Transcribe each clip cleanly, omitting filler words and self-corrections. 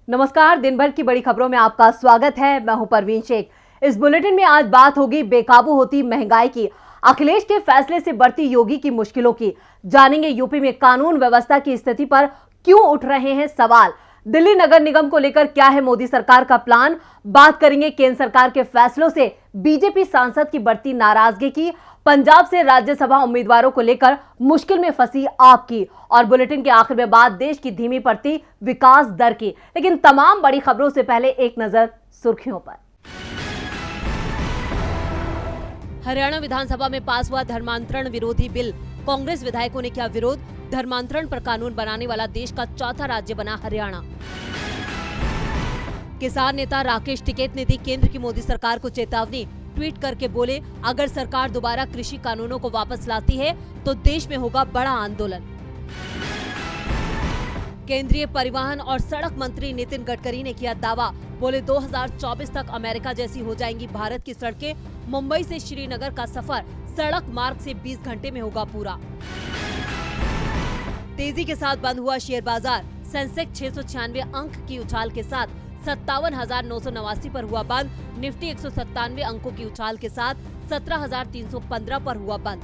नमस्कार, दिन भर की बड़ी खबरों में आपका स्वागत है। मैं हूं परवीन शेख। इस बुलेटिन में आज बात होगी बेकाबू होती महंगाई की, अखिलेश के फैसले से बढ़ती योगी की मुश्किलों की। जानेंगे यूपी में कानून व्यवस्था की स्थिति पर क्यों उठ रहे हैं सवाल। दिल्ली नगर निगम को लेकर क्या है मोदी सरकार का प्लान। बात करेंगे केंद्र सरकार के फैसलों से बीजेपी सांसद की बढ़ती नाराजगी की। पंजाब से राज्यसभा उम्मीदवारों को लेकर मुश्किल में फंसी आप की। और बुलेटिन के आखिर में बात देश की धीमी पड़ती विकास दर की। लेकिन तमाम बड़ी खबरों से पहले एक नजर सुर्खियों पर। हरियाणा विधानसभा में पास हुआ धर्मांतरण विरोधी बिल। कांग्रेस विधायकों ने किया विरोध। धर्मांतरण पर कानून बनाने वाला देश का चौथा राज्य बना हरियाणा। किसान नेता राकेश टिकैत ने दी केंद्र की मोदी सरकार को चेतावनी। ट्वीट करके बोले, अगर सरकार दोबारा कृषि कानूनों को वापस लाती है तो देश में होगा बड़ा आंदोलन। केंद्रीय परिवहन और सड़क मंत्री नितिन गडकरी ने किया दावा। बोले 2024 तक अमेरिका जैसी हो जाएंगी भारत की सड़कें। मुंबई से श्रीनगर का सफर सड़क मार्ग से 20 घंटे में होगा पूरा। तेजी के साथ बंद हुआ शेयर बाजार। सेंसेक्स 696 अंक की उछाल के साथ 57,989 पर हुआ बंद। निफ्टी 197 अंकों की उछाल के साथ 17,315 पर हुआ बंद।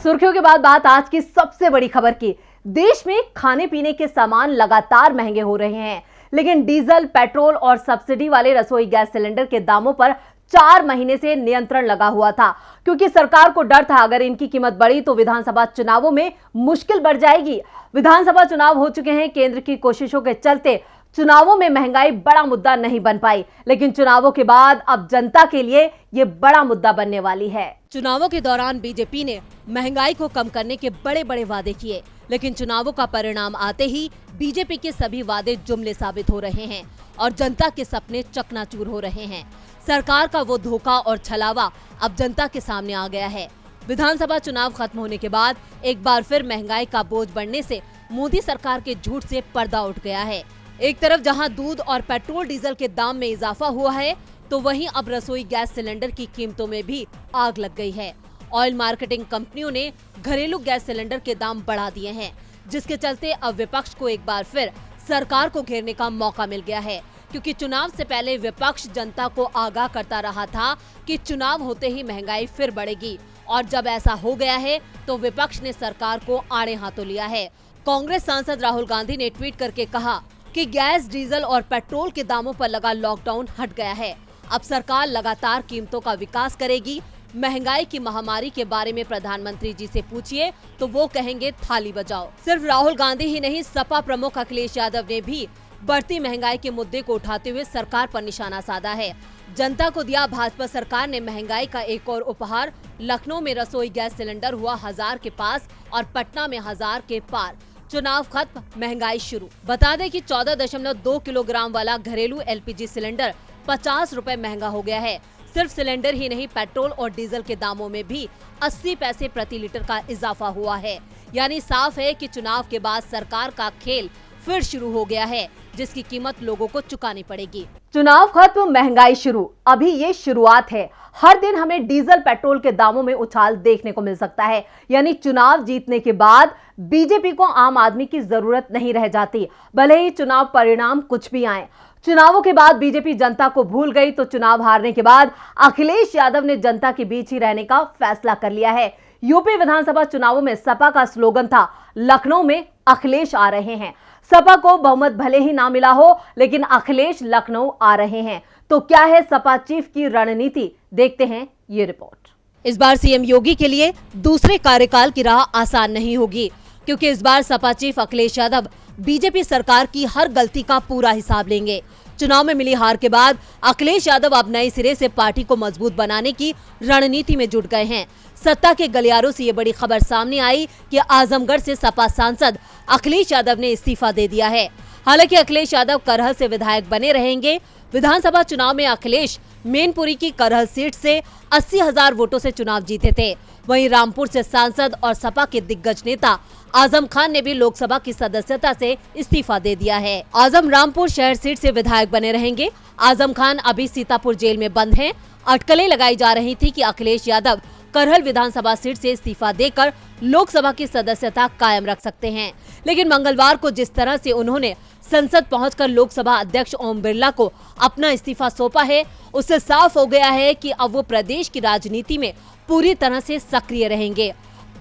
सुर्खियों के बाद बात आज की सबसे बड़ी खबर की। देश में खाने पीने के सामान लगातार महंगे हो रहे हैं, लेकिन डीजल, पेट्रोल और सब्सिडी वाले रसोई गैस सिलेंडर के दामों पर 4 महीने से नियंत्रण लगा हुआ था, क्योंकि सरकार को डर था अगर इनकी कीमत बढ़ी तो विधानसभा चुनावों में मुश्किल बढ़ जाएगी। विधानसभा चुनाव हो चुके हैं। केंद्र की कोशिशों के चलते चुनावों में महंगाई बड़ा मुद्दा नहीं बन पाई, लेकिन चुनावों के बाद अब जनता के लिए ये बड़ा मुद्दा बनने वाली है। चुनावों के दौरान बीजेपी ने महंगाई को कम करने के बड़े बड़े वादे किए, लेकिन चुनावों का परिणाम आते ही बीजेपी के सभी वादे जुमले साबित हो रहे हैं और जनता के सपने चकनाचूर हो रहे हैं। सरकार का वो धोखा और छलावा अब जनता के सामने आ गया है। विधानसभा चुनाव खत्म होने के बाद एक बार फिर महंगाई का बोझ बढ़ने से मोदी सरकार के झूठ से पर्दा उठ गया है। एक तरफ जहां दूध और पेट्रोल डीजल के दाम में इजाफा हुआ है, तो वहीं अब रसोई गैस सिलेंडर की कीमतों में भी आग लग गई है। ऑयल मार्केटिंग कंपनियों ने घरेलू गैस सिलेंडर के दाम बढ़ा दिए हैं, जिसके चलते अब विपक्ष को एक बार फिर सरकार को घेरने का मौका मिल गया है, क्योंकि चुनाव से पहले विपक्ष जनता को आगाह करता रहा था कि चुनाव होते ही महंगाई फिर बढ़ेगी, और जब ऐसा हो गया है तो विपक्ष ने सरकार को आड़े हाथों लिया है। कांग्रेस सांसद राहुल गांधी ने ट्वीट करके कहा कि गैस, डीजल और पेट्रोल के दामों पर लगा लॉकडाउन हट गया है। अब सरकार लगातार कीमतों का विकास करेगी। महंगाई की महामारी के बारे में प्रधानमंत्री जी से पूछिए तो वो कहेंगे थाली बजाओ। सिर्फ राहुल गांधी ही नहीं, सपा प्रमुख अखिलेश यादव ने भी बढ़ती महंगाई के मुद्दे को उठाते हुए सरकार पर निशाना साधा है। जनता को दिया भाजपा सरकार ने महंगाई का एक और उपहार। लखनऊ में रसोई गैस सिलेंडर हुआ 1000 के पास और पटना में 1000 के पार। चुनाव खत्म, महंगाई शुरू। बता दें कि 14.2 किलोग्राम वाला घरेलू एलपीजी सिलेंडर 50 रुपए महंगा हो गया है। सिर्फ सिलेंडर ही नहीं, पेट्रोल और डीजल के दामों में भी 80 पैसे प्रति लीटर का इजाफा हुआ है। यानी साफ है कि चुनाव के बाद सरकार का खेल फिर शुरू हो गया है, जिसकी कीमत लोगों को चुकानी पड़ेगी। चुनाव खत्म, महंगाई शुरू। अभी ये शुरुआत है। हर दिन हमें डीजल, पेट्रोल के दामों में उछाल देखने को मिल सकता है। यानी चुनाव जीतने के बाद बीजेपी को आम आदमी की जरूरत नहीं रह जाती, भले ही चुनाव परिणाम कुछ भी आए। चुनावों के बाद बीजेपी जनता को भूल गई, तो चुनाव हारने के बाद अखिलेश यादव ने जनता के बीच ही रहने का फैसला कर लिया है। यूपी विधानसभा चुनावों में सपा का स्लोगन था, लखनऊ में अखिलेश आ रहे हैं। सपा को बहुमत भले ही ना मिला हो, लेकिन अखिलेश लखनऊ आ रहे हैं। तो क्या है सपा चीफ की रणनीति, देखते हैं ये रिपोर्ट। इस बार सीएम योगी के लिए दूसरे कार्यकाल की राह आसान नहीं होगी, क्योंकि इस बार सपा चीफ अखिलेश यादव बीजेपी सरकार की हर गलती का पूरा हिसाब लेंगे। चुनाव में मिली हार के बाद अखिलेश यादव अब नए सिरे से पार्टी को मजबूत बनाने की रणनीति में जुट गए हैं। सत्ता के गलियारों से ये बड़ी खबर सामने आई कि आजमगढ़ से सपा सांसद अखिलेश यादव ने इस्तीफा दे दिया है। हालांकि अखिलेश यादव करहल से विधायक बने रहेंगे। विधानसभा चुनाव में अखिलेश मैनपुरी की करहल सीट से 80,000 वोटों से चुनाव जीते थे। वहीं रामपुर से सांसद और सपा के दिग्गज नेता आजम खान ने भी लोकसभा की सदस्यता से इस्तीफा दे दिया है। आजम रामपुर शहर सीट से विधायक बने रहेंगे। आजम खान अभी सीतापुर जेल में बंद हैं। अटकलें लगाई जा रही थी कि अखिलेश यादव करहल विधानसभा सीट से इस्तीफा देकर लोकसभा की सदस्यता कायम रख सकते हैं, लेकिन मंगलवार को जिस तरह से उन्होंने संसद पहुंचकर लोकसभा अध्यक्ष ओम बिरला को अपना इस्तीफा सौंपा है, उससे साफ हो गया है कि अब वो प्रदेश की राजनीति में पूरी तरह से सक्रिय रहेंगे।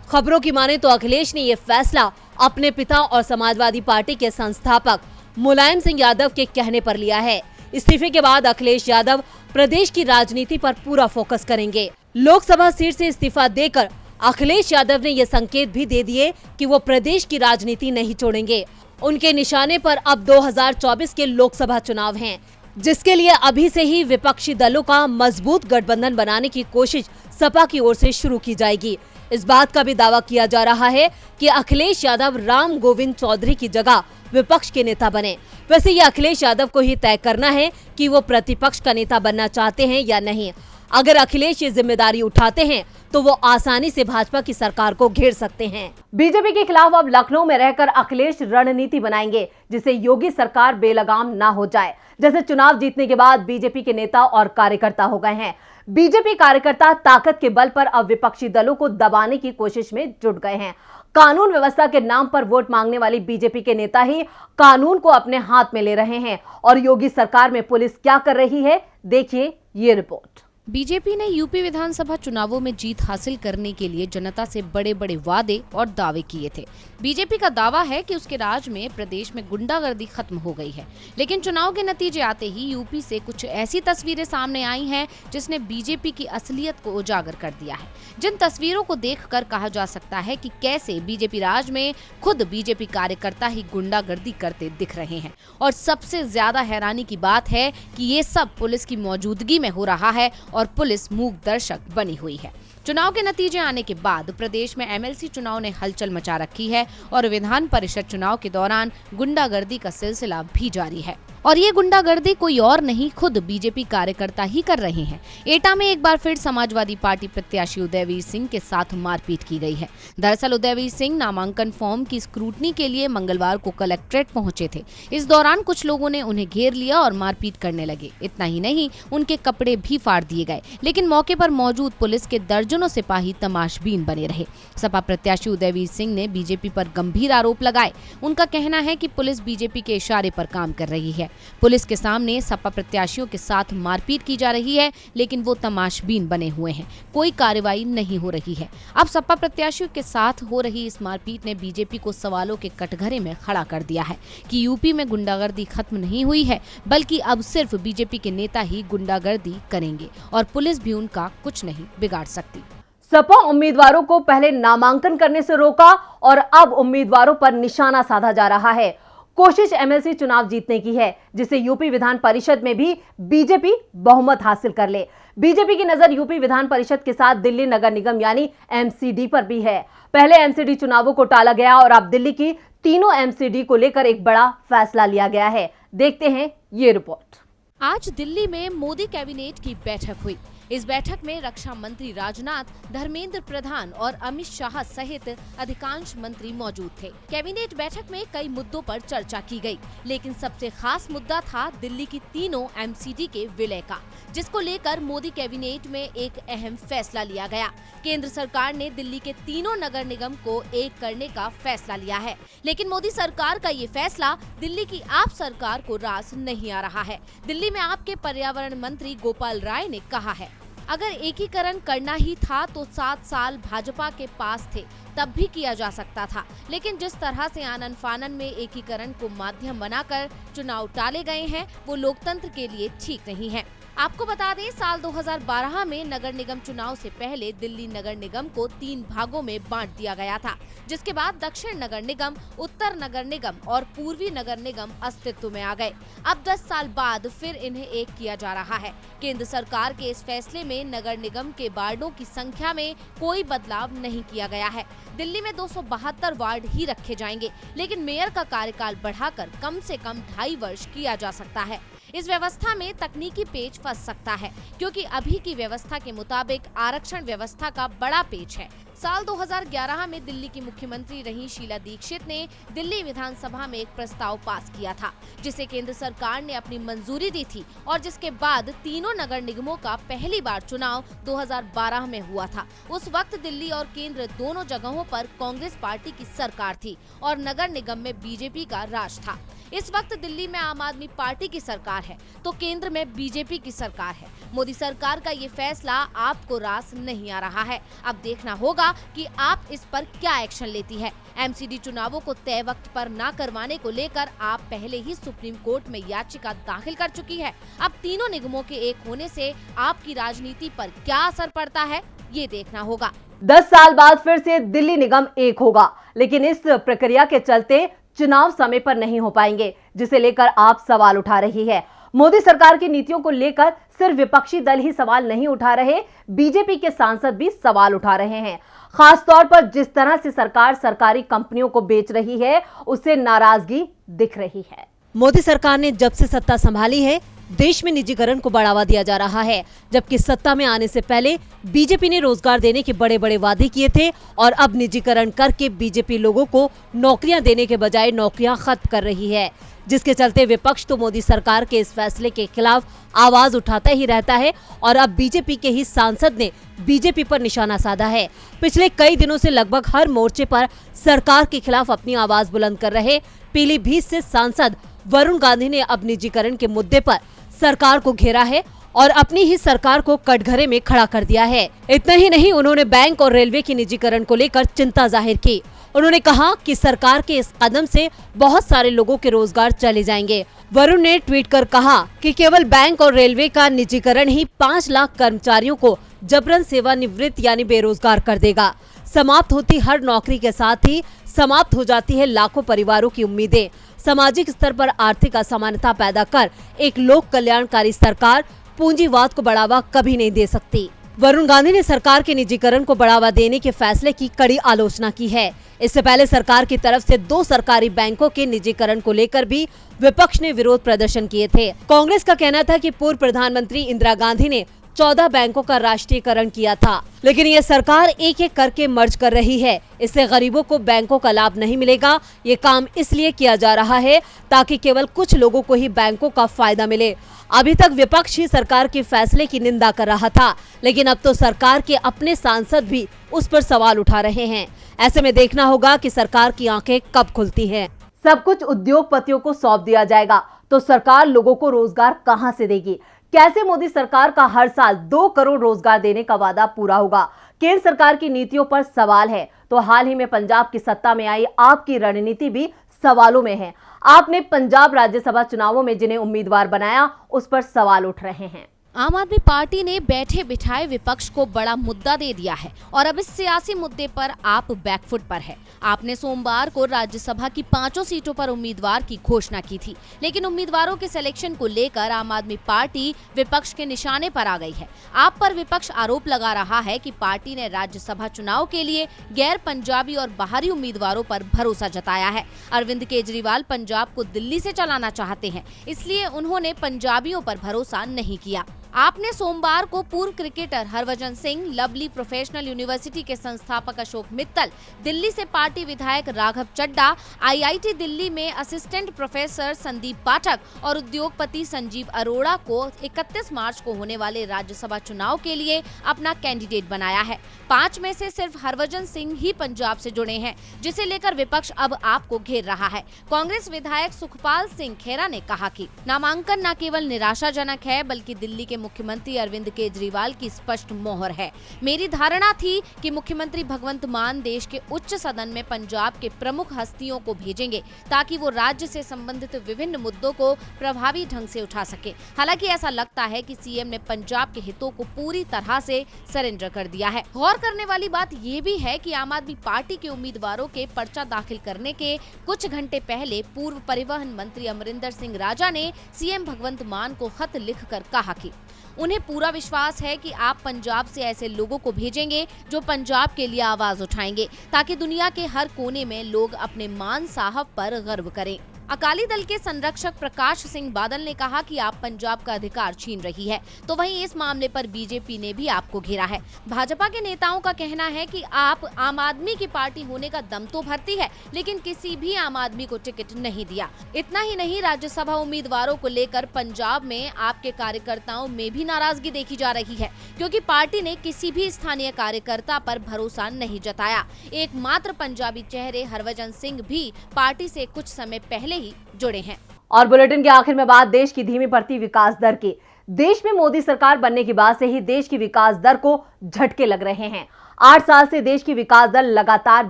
खबरों की माने तो अखिलेश ने ये फैसला अपने पिता और समाजवादी पार्टी के संस्थापक मुलायम सिंह यादव के कहने पर लिया है। इस्तीफे के बाद अखिलेश यादव प्रदेश की राजनीति पर पूरा फोकस करेंगे। लोकसभा सीट से इस्तीफा देकर अखिलेश यादव ने ये संकेत भी दे दिए कि वो प्रदेश की राजनीति नहीं छोड़ेंगे। उनके निशाने पर अब 2024 के लोकसभा चुनाव हैं, जिसके लिए अभी से ही विपक्षी दलों का मजबूत गठबंधन बनाने की कोशिश सपा की ओर से शुरू की जाएगी। इस बात का भी दावा किया जा रहा है कि अखिलेश यादव राम गोविंद चौधरी की जगह विपक्ष के नेता बने। वैसे ये अखिलेश यादव को ही तय करना है कि वो प्रतिपक्ष का नेता बनना चाहते हैं या नहीं। अगर अखिलेश ये जिम्मेदारी उठाते हैं तो वो आसानी से भाजपा की सरकार को घेर सकते हैं। बीजेपी के खिलाफ अब लखनऊ में रहकर अखिलेश रणनीति बनाएंगे, जिससे योगी सरकार बेलगाम ना हो जाए। जैसे चुनाव जीतने के बाद बीजेपी के नेता और कार्यकर्ता हो गए हैं। बीजेपी कार्यकर्ता ताकत के बल पर अब विपक्षी दलों को दबाने की कोशिश में जुट गए हैं। कानून व्यवस्था के नाम पर वोट मांगने वाली बीजेपी के नेता ही कानून को अपने हाथ में ले रहे हैं। और योगी सरकार में पुलिस क्या कर रही है, देखिए ये रिपोर्ट। बीजेपी ने यूपी विधानसभा चुनावों में जीत हासिल करने के लिए जनता से बड़े बड़े वादे और दावे किए थे। बीजेपी का दावा है कि उसके राज में प्रदेश में गुंडागर्दी खत्म हो गई है, लेकिन चुनाव के नतीजे आते ही यूपी से कुछ ऐसी तस्वीरें सामने आई हैं जिसने बीजेपी की असलियत को उजागर कर दिया है। जिन तस्वीरों को देखकर कहा जा सकता है कि कैसे बीजेपी राज में खुद बीजेपी कार्यकर्ता ही गुंडागर्दी करते दिख रहे हैं। और सबसे ज्यादा हैरानी की बात है कि ये सब पुलिस की मौजूदगी में हो रहा है और पुलिस मूक दर्शक बनी हुई है। चुनाव के नतीजे आने के बाद प्रदेश में एमएलसी चुनाव ने हलचल मचा रखी है और विधान परिषद चुनाव के दौरान गुंडागर्दी का सिलसिला भी जारी है। और ये गुंडागर्दी कोई और नहीं, खुद बीजेपी कार्यकर्ता ही कर रहे हैं। एटा में एक बार फिर समाजवादी पार्टी प्रत्याशी उदयवीर सिंह के साथ मारपीट की गई है। दरअसल उदयवीर सिंह नामांकन फॉर्म की स्क्रूटनी के लिए मंगलवार को कलेक्ट्रेट पहुंचे थे। इस दौरान कुछ लोगों ने उन्हें घेर लिया और मारपीट करने लगे। इतना ही नहीं, उनके कपड़े भी फाड़ दिए गए, लेकिन मौके पर मौजूद पुलिस के दर्जनों सिपाही तमाशबीन बने रहे। सपा प्रत्याशी उदयवीर सिंह ने बीजेपी पर गंभीर आरोप लगाए। उनका कहना है कि पुलिस बीजेपी के इशारे पर काम कर रही है। पुलिस के सामने सपा प्रत्याशियों के साथ मारपीट की जा रही है, लेकिन वो तमाशबीन बने हुए हैं, कोई कार्रवाई नहीं हो रही है। अब सपा प्रत्याशियों के साथ हो रही इस मारपीट ने बीजेपी को सवालों के कटघरे में खड़ा कर दिया है कि यूपी में गुंडागर्दी खत्म नहीं हुई है, बल्कि अब सिर्फ बीजेपी के नेता ही गुंडागर्दी करेंगे और पुलिस भी उनका कुछ नहीं बिगाड़ सकती। सपा उम्मीदवारों को पहले नामांकन करने से रोका और अब उम्मीदवारों पर निशाना साधा जा रहा है। कोशिश एमएलसी चुनाव जीतने की है, जिससे यूपी विधान परिषद में भी बीजेपी बहुमत हासिल कर ले। बीजेपी की नजर यूपी विधान परिषद के साथ दिल्ली नगर निगम यानी एमसीडी पर भी है। पहले एमसीडी चुनावों को टाला गया और अब दिल्ली की तीनों एमसीडी को लेकर एक बड़ा फैसला लिया गया है। देखते हैं ये रिपोर्ट। आज दिल्ली में मोदी कैबिनेट की बैठक हुई। इस बैठक में रक्षा मंत्री राजनाथ, धर्मेंद्र प्रधान और अमित शाह सहित अधिकांश मंत्री मौजूद थे। कैबिनेट बैठक में कई मुद्दों पर चर्चा की गई, लेकिन सबसे खास मुद्दा था दिल्ली की तीनों एमसीडी के विलय का, जिसको लेकर मोदी कैबिनेट में एक अहम फैसला लिया गया। केंद्र सरकार ने दिल्ली के तीनों नगर निगम को एक करने का फैसला लिया है, लेकिन मोदी सरकार का ये फैसला दिल्ली की आप सरकार को रास नहीं आ रहा है। दिल्ली में आपके पर्यावरण मंत्री गोपाल राय ने कहा है, अगर एकीकरण करना ही था तो 7 साल भाजपा के पास थे, तब भी किया जा सकता था, लेकिन जिस तरह से आनन फानन में एकीकरण को माध्यम बनाकर चुनाव टाले गए हैं, वो लोकतंत्र के लिए ठीक नहीं है। आपको बता दें, साल 2012 में नगर निगम चुनाव से पहले दिल्ली नगर निगम को 3 भागों में बांट दिया गया था, जिसके बाद दक्षिण नगर निगम, उत्तर नगर निगम और पूर्वी नगर निगम अस्तित्व में आ गए। अब 10 साल बाद फिर इन्हें एक किया जा रहा है। केंद्र सरकार के इस फैसले में नगर निगम के वार्डों की संख्या में कोई बदलाव नहीं किया गया है। दिल्ली में 272 वार्ड ही रखे जाएंगे, लेकिन मेयर का कार्यकाल बढ़ाकर कम से कम 2.5 वर्ष किया जा सकता है। इस व्यवस्था में तकनीकी पेच फंस सकता है, क्योंकि अभी की व्यवस्था के मुताबिक आरक्षण व्यवस्था का बड़ा पेच है। साल 2011 में दिल्ली की मुख्यमंत्री रही शीला दीक्षित ने दिल्ली विधानसभा में एक प्रस्ताव पास किया था, जिसे केंद्र सरकार ने अपनी मंजूरी दी थी और जिसके बाद तीनों नगर निगमों का पहली बार चुनाव 2012 में हुआ था। उस वक्त दिल्ली और केंद्र दोनों जगहों पर कांग्रेस पार्टी की सरकार थी और नगर निगम में बीजेपी का राज था। इस वक्त दिल्ली में आम आदमी पार्टी की सरकार है तो केंद्र में बीजेपी की सरकार है। मोदी सरकार का ये फैसला आपको रास नहीं आ रहा है। अब देखना होगा कि आप इस पर क्या एक्शन लेती है। एमसीडी चुनावों को तय वक्त पर न करवाने को लेकर आप पहले ही सुप्रीम कोर्ट में याचिका दाखिल कर चुकी है। अब तीनों निगमों के एक होने से आपकी राजनीति पर क्या असर पड़ता है, ये देखना होगा। 10 साल बाद फिर से दिल्ली निगम एक होगा, लेकिन इस प्रक्रिया के चलते चुनाव समय पर नहीं हो पाएंगे, जिसे लेकर आप सवाल उठा रही है। मोदी सरकार की नीतियों को लेकर सिर्फ विपक्षी दल ही सवाल नहीं उठा रहे, बीजेपी के सांसद भी सवाल उठा रहे हैं। खास तौर पर जिस तरह से सरकार सरकारी कंपनियों को बेच रही है, उससे नाराजगी दिख रही है। मोदी सरकार ने जब से सत्ता संभाली है, देश में निजीकरण को बढ़ावा दिया जा रहा है, जबकि सत्ता में आने से पहले बीजेपी ने रोजगार देने के बड़े बड़े वादे किए थे और अब निजीकरण करके बीजेपी लोगों को नौकरियां देने के बजाय नौकरियां खत्म कर रही है, जिसके चलते विपक्ष तो मोदी सरकार के इस फैसले के खिलाफ आवाज उठाता ही रहता है और अब बीजेपी के ही सांसद ने बीजेपी पर निशाना साधा है। पिछले कई दिनों से लगभग हर मोर्चे पर सरकार के खिलाफ अपनी आवाज बुलंद कर रहे पीलीभीत से सांसद वरुण गांधी ने अब निजीकरण के मुद्दे पर सरकार को घेरा है और अपनी ही सरकार को कटघरे में खड़ा कर दिया है। इतना ही नहीं, उन्होंने बैंक और रेलवे के निजीकरण को लेकर चिंता जाहिर की। उन्होंने कहा कि सरकार के इस कदम से बहुत सारे लोगों के रोजगार चले जाएंगे। वरुण ने ट्वीट कर कहा कि केवल बैंक और रेलवे का निजीकरण ही 5 लाख कर्मचारियों को जबरन सेवानिवृत्त यानी बेरोजगार कर देगा। समाप्त होती हर नौकरी के साथ ही समाप्त हो जाती है लाखों परिवारों की उम्मीदें। सामाजिक स्तर पर आर्थिक असमानता पैदा कर एक लोक कल्याणकारी सरकार पूंजीवाद को बढ़ावा कभी नहीं दे सकती। वरुण गांधी ने सरकार के निजीकरण को बढ़ावा देने के फैसले की कड़ी आलोचना की है। इससे पहले सरकार की तरफ से 2 सरकारी बैंकों के निजीकरण को लेकर भी विपक्ष ने विरोध प्रदर्शन किए थे। कांग्रेस का कहना था कि पूर्व प्रधानमंत्री इंदिरा गांधी ने 14 बैंकों का राष्ट्रीयकरण किया था, लेकिन ये सरकार एक एक करके मर्ज कर रही है। इससे गरीबों को बैंकों का लाभ नहीं मिलेगा। ये काम इसलिए किया जा रहा है ताकि केवल कुछ लोगों को ही बैंकों का फायदा मिले। अभी तक विपक्ष ही सरकार के फैसले की निंदा कर रहा था, लेकिन अब तो सरकार के अपने सांसद भी उस पर सवाल उठा रहे हैं। ऐसे में देखना होगा कि सरकार की आंखें कब खुलती हैं। सब कुछ उद्योगपतियों को सौंप दिया जाएगा तो सरकार लोगों को रोजगार कहां से देगी? कैसे मोदी सरकार का हर साल 2 करोड़ रोजगार देने का वादा पूरा होगा? केंद्र सरकार की नीतियों पर सवाल है, तो हाल ही में पंजाब की सत्ता में आई आपकी रणनीति भी सवालों में है। आपने पंजाब राज्यसभा चुनावों में जिन्हें उम्मीदवार बनाया, उस पर सवाल उठ रहे हैं। आम आदमी पार्टी ने बैठे बिठाए विपक्ष को बड़ा मुद्दा दे दिया है और अब इस सियासी मुद्दे पर आप बैकफुट पर है। आपने सोमवार को राज्यसभा की 5 सीटों पर उम्मीदवार की घोषणा की थी, लेकिन उम्मीदवारों के सिलेक्शन को लेकर आम आदमी पार्टी विपक्ष के निशाने पर आ गई है। आप पर विपक्ष आरोप लगा रहा है कि पार्टी ने राज्यसभा चुनाव के लिए गैर पंजाबी और बाहरी उम्मीदवारों पर भरोसा जताया है। अरविंद केजरीवाल पंजाब को दिल्ली से चलाना चाहते हैं, इसलिए उन्होंने पंजाबियों पर भरोसा नहीं किया। आपने सोमवार को पूर्व cricketer Harbhajan Singh, lovely professional university के संस्थापक अशोक मित्तल, दिल्ली से पार्टी विधायक राघव चड्डा, आईआईटी दिल्ली में असिस्टेंट प्रोफेसर संदीप पाठक और उद्योगपति संजीव अरोड़ा को 31 मार्च को होने वाले राज्यसभा चुनाव के लिए अपना कैंडिडेट बनाया है। 5 में से सिर्फ हरभजन सिंह ही पंजाब से जुड़े हैं, जिसे लेकर विपक्ष अब आपको घेर रहा है। कांग्रेस विधायक सुखपाल सिंह खेरा ने कहा कि नामांकन न केवल निराशाजनक है, बल्कि दिल्ली के मुख्यमंत्री अरविंद केजरीवाल की स्पष्ट मोहर है। मेरी धारणा थी कि मुख्यमंत्री भगवंत मान देश के उच्च सदन में पंजाब के प्रमुख हस्तियों को भेजेंगे ताकि वो राज्य से संबंधित विभिन्न मुद्दों को प्रभावी ढंग से उठा सके। हालांकि ऐसा लगता है कि सीएम ने पंजाब के हितों को पूरी तरह से सरेंडर कर दिया है। गौर करने वाली बात ये भी है कि आम आदमी पार्टी के उम्मीदवारों के पर्चा दाखिल करने के कुछ घंटे पहले पूर्व परिवहन मंत्री अमरिंदर सिंह राजा ने सीएम भगवंत मान को खत लिखकर कहा कि उन्हें पूरा विश्वास है कि आप पंजाब से ऐसे लोगों को भेजेंगे जो पंजाब के लिए आवाज उठाएंगे, ताकि दुनिया के हर कोने में लोग अपने मान साहब पर गर्व करें। अकाली दल के संरक्षक प्रकाश सिंह बादल ने कहा कि आप पंजाब का अधिकार छीन रही है, तो वहीं इस मामले पर बीजेपी ने भी आपको घेरा है। भाजपा के नेताओं का कहना है कि आप आम आदमी की पार्टी होने का दम तो भरती है, लेकिन किसी भी आम आदमी को टिकट नहीं दिया। इतना ही नहीं, राज्यसभा उम्मीदवारों को लेकर पंजाब में आपके कार्यकर्ताओं में भी नाराजगी देखी जा रही है, क्योंकि पार्टी ने किसी भी स्थानीय कार्यकर्ता पर भरोसा नहीं जताया। एकमात्र पंजाबी चेहरे हरभजन सिंह भी पार्टी से कुछ समय पहले ही जुड़े हैं। और बुलेटिन के आखिर में बात देश की धीमी बढ़ती विकास दर की। देश में मोदी सरकार बनने के बाद से ही देश की विकास दर को झटके लग रहे हैं। 8 साल से देश की विकास दर लगातार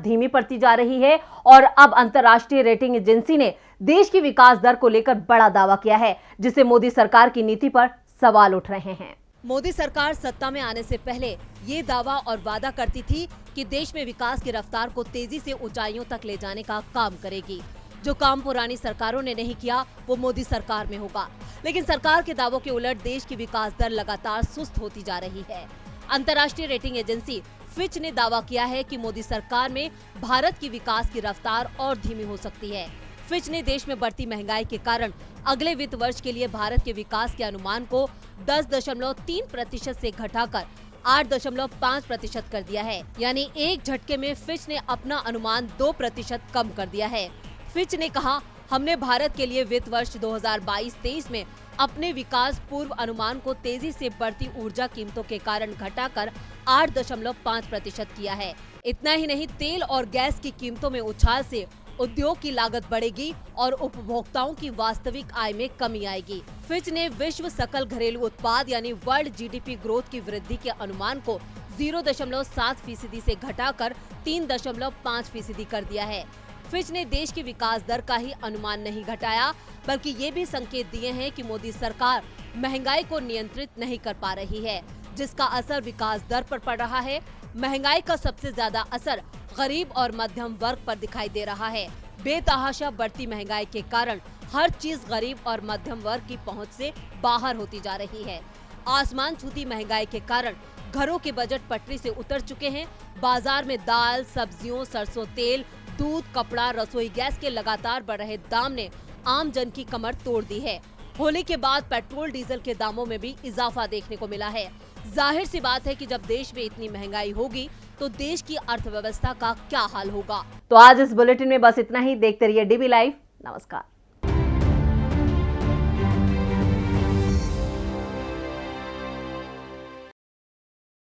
धीमी पड़ती जा रही है और अब अंतर्राष्ट्रीय रेटिंग एजेंसी ने देश की विकास दर को लेकर बड़ा दावा किया है, जिससे मोदी सरकार की नीति पर सवाल उठ रहे हैं। मोदी सरकार सत्ता में आने से पहले ये दावा और वादा करती थी कि देश में विकास की रफ्तार को तेजी से ऊंचाइयों तक ले जाने का काम करेगी। जो काम पुरानी सरकारों ने नहीं किया वो मोदी सरकार में होगा। लेकिन सरकार के दावों के उलट देश की विकास दर लगातार सुस्त होती जा रही है। अंतर्राष्ट्रीय रेटिंग एजेंसी फिच ने दावा किया है कि मोदी सरकार में भारत की विकास की रफ्तार और धीमी हो सकती है। फिच ने देश में बढ़ती महंगाई के कारण अगले वित्त वर्ष के लिए भारत के विकास के अनुमान को 10.3% से घटाकर 8.5% कर दिया है। यानी एक झटके में फिच ने अपना अनुमान 2% कम कर दिया है। फिच ने कहा, हमने भारत के लिए वित्त वर्ष 2022-23 में अपने विकास पूर्व अनुमान को तेजी से बढ़ती ऊर्जा कीमतों के कारण घटाकर 8.5% किया है। इतना ही नहीं, तेल और गैस की कीमतों में उछाल से उद्योग की लागत बढ़ेगी और उपभोक्ताओं की वास्तविक आय में कमी आएगी। फिच ने विश्व सकल घरेलू उत्पाद यानी वर्ल्ड जीडीपी ग्रोथ की वृद्धि के अनुमान को 0.7% से घटाकर 3.5% कर दिया है। फिच ने देश की विकास दर का ही अनुमान नहीं घटाया, बल्कि ये भी संकेत दिए हैं कि मोदी सरकार महंगाई को नियंत्रित नहीं कर पा रही है, जिसका असर विकास दर पर पड़ रहा है। महंगाई का सबसे ज्यादा असर गरीब और मध्यम वर्ग पर दिखाई दे रहा है। बेतहाशा बढ़ती महंगाई के कारण हर चीज गरीब और मध्यम वर्ग की पहुंच से बाहर होती जा रही है। आसमान छूती महंगाई के कारण घरों के बजट पटरी से उतर चुके हैं। बाजार में दाल, सब्जियों, सरसों तेल, दूध, कपड़ा, रसोई गैस के लगातार बढ़ रहे दाम ने आम जन की कमर तोड़ दी है। होली के बाद पेट्रोल डीजल के दामों में भी इजाफा देखने को मिला है। जाहिर सी बात है कि जब देश में इतनी महंगाई होगी तो देश की अर्थव्यवस्था का क्या हाल होगा। तो आज इस बुलेटिन में बस इतना ही। देखते रहिए डीबी लाइव। नमस्कार।